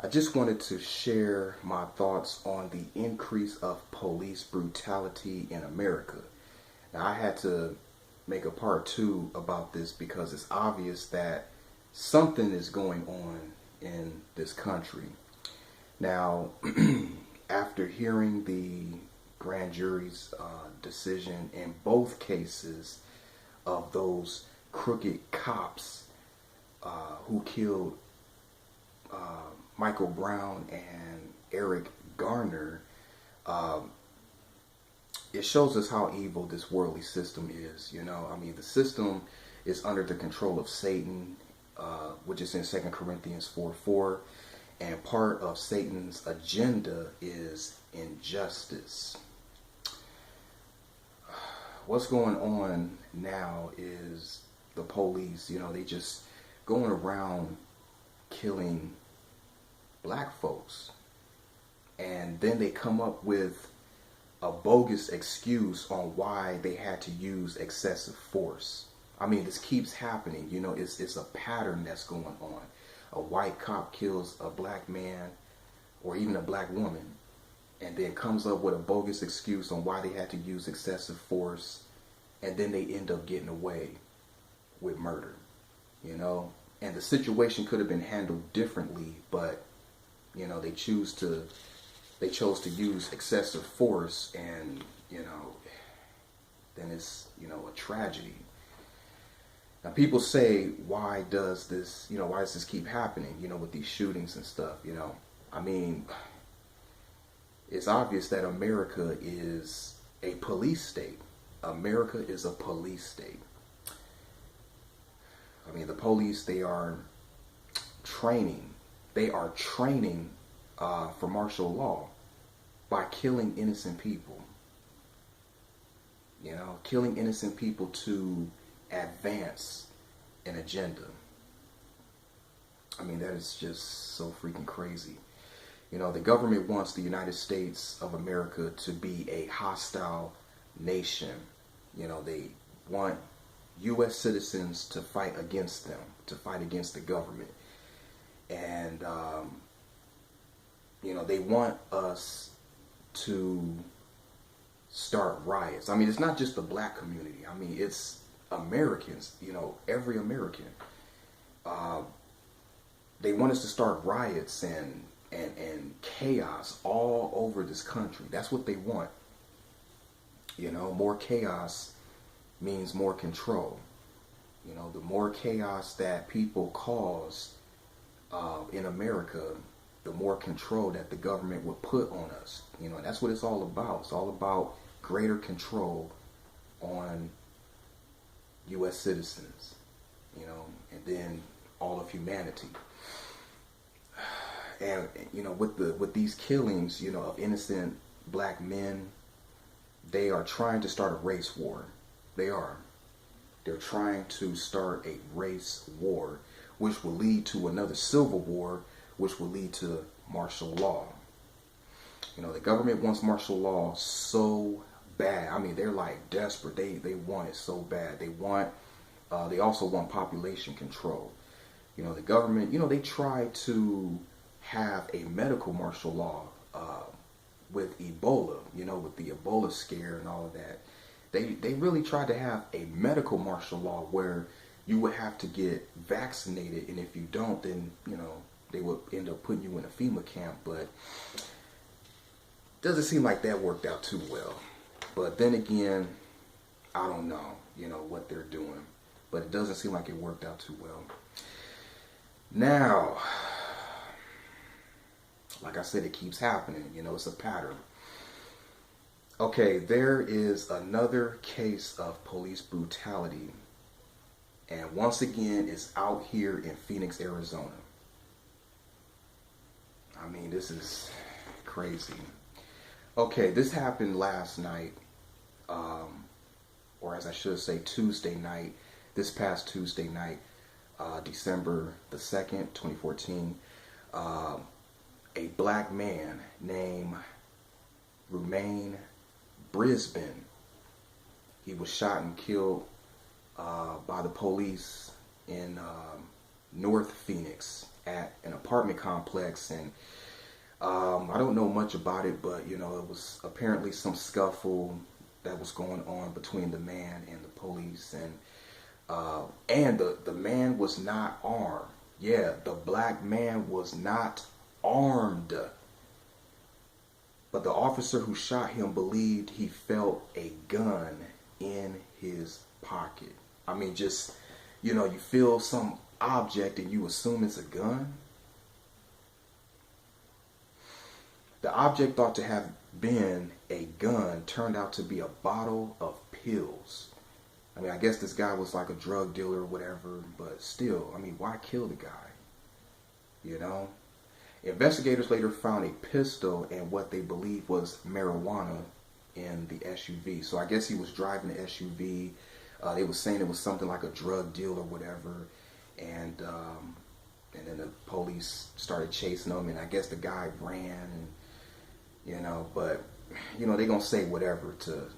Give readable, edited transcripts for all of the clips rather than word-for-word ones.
I just wanted to share my thoughts on the increase of police brutality in America. Now, I had to make a part two about this because it's obvious that something is going on in this country. Now, after hearing the grand jury's decision in both cases of those crooked cops who killed Michael Brown and Eric Garner, it shows us how evil this worldly system is. I mean, the system is under the control of Satan, which is in 2 Corinthians 4:4, and part of Satan's agenda is injustice. What's going on now is the police, they just going around killing black folks, and then they come up with a bogus excuse on why they had to use excessive force. I mean, this keeps happening. It's a pattern that's going on. A white cop kills a black man or even a black woman, and then comes up with a bogus excuse on why they had to use excessive force, and then they end up getting away with murder. And the situation could have been handled differently, but they chose to use excessive force, and then it's a tragedy. Now, people say, why does this keep happening, with these shootings and stuff? I mean, it's obvious that America is a police state. America is a police state. I mean, the police, they are training for martial law by killing innocent people. Killing innocent people to advance an agenda. I mean, that is just so freaking crazy. The government wants the United States of America to be a hostile nation. They want U.S. citizens to fight against them, to fight against the government. And, they want us to start riots. I mean, it's not just the black community. I mean, it's Americans, every American. They want us to start riots and chaos all over this country. That's what they want. More chaos means more control. The more chaos that people cause in America, the more control that the government would put on us. And that's what it's all about. It's all about greater control on U.S. citizens, and then all of humanity. And with these killings, of innocent black men, they are trying to start a race war. They're trying to start a race war, which will lead to another civil war, which will lead to martial law. The government wants martial law so bad. I mean, they're like desperate. They want it so bad. They also want population control. The government, they try to have a medical martial law with Ebola, with the Ebola scare and all of that. They really tried to have a medical martial law where you would have to get vaccinated, and if you don't, then they would end up putting you in a FEMA camp. But doesn't seem like that worked out too well. But then again, I don't know, what they're doing. But it doesn't seem like it worked out too well. Now, like I said, it keeps happening. It's a pattern. Okay, there is another case of police brutality. And once again, it's out here in Phoenix, Arizona. I mean, this is crazy. Okay, this happened last night, or as I should say, Tuesday night, this past Tuesday night, December the 2nd, 2014. A black man named Rumain Brisbane, he was shot and killed by the police in North Phoenix, at an apartment complex, and I don't know much about it, but you know, it was apparently some scuffle that was going on between the man and the police, and the man was not armed. Yeah, the black man was not armed, but the officer who shot him believed he felt a gun in his pocket. I mean, just, you know, you feel some object and you assume it's a gun. The object thought to have been a gun turned out to be a bottle of pills. I mean, I guess this guy was like a drug dealer or whatever, but still, I mean, why kill the guy? You know? Investigators later found a pistol and what they believed was marijuana in the SUV. So I guess he was driving the SUV. They were saying it was something like a drug deal or whatever. And then the police started chasing him, and I guess the guy ran, and you know, but you know, they're gonna say whatever to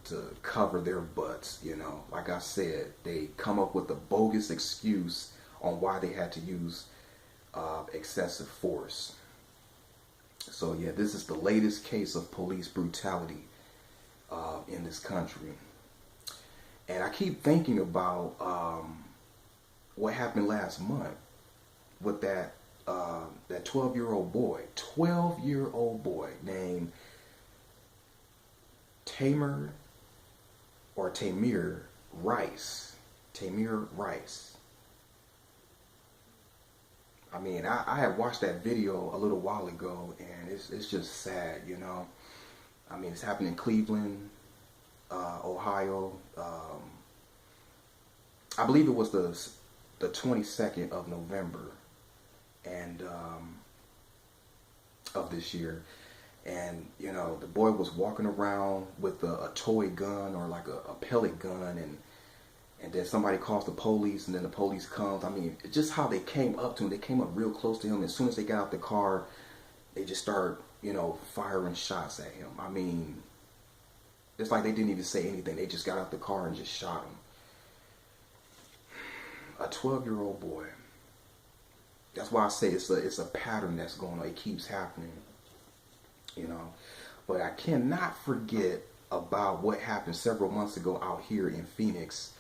cover their butts, you know. Like I said, they come up with a bogus excuse on why they had to use excessive force. So yeah, this is the latest case of police brutality in this country. And I keep thinking about what happened last month with that 12-year-old boy named Tamir Rice. Tamir Rice. I mean, I had watched that video a little while ago, and it's just sad, you know. I mean, it's happened in Cleveland, Ohio. I believe it was the 22nd of November, and of this year. And you know, the boy was walking around with a toy gun or like a pellet gun, and then somebody calls the police, and then the police comes. I mean, just how they came up to him. They came up real close to him. As soon as they got out the car, they just started, you know, firing shots at him. I mean, it's like they didn't even say anything. They just got out the car and just shot him. A 12-year-old boy. That's why I say it's a pattern that's going on. It keeps happening, you know. But I cannot forget about what happened several months ago out here in Phoenix.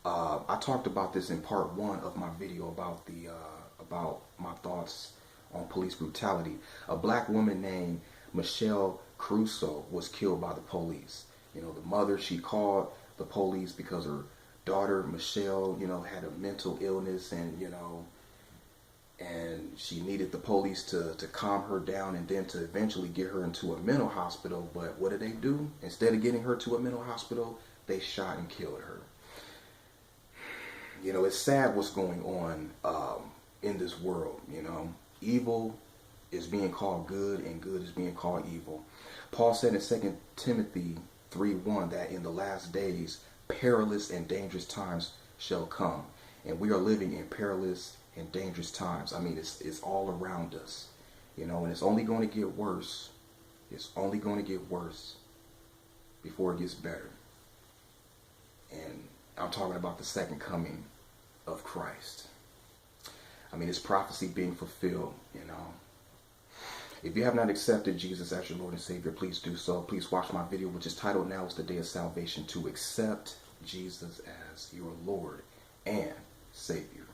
I talked about this in part 1 of my video about my thoughts on police brutality. A black woman named Michelle Crusoe was killed by the police. You know, the mother, she called the police because her daughter Michelle, you know, had a mental illness, and you know, and she needed the police to calm her down and then to eventually get her into a mental hospital. But what did they do? Instead of getting her to a mental hospital, they shot and killed her. You know, it's sad what's going on in this world, you know. Evil is being called good and good is being called evil. Paul said in 2 Timothy 3:1 that in the last days perilous and dangerous times shall come. And we are living in perilous and dangerous times. I mean, it's all around us, you know, and it's only going to get worse. It's only going to get worse before it gets better. And I'm talking about the second coming of Christ. I mean, it's prophecy being fulfilled, you know. If you have not accepted Jesus as your Lord and Savior, please do so. Please watch my video, which is titled Now is the Day of Salvation, to accept Jesus as your Lord and Savior.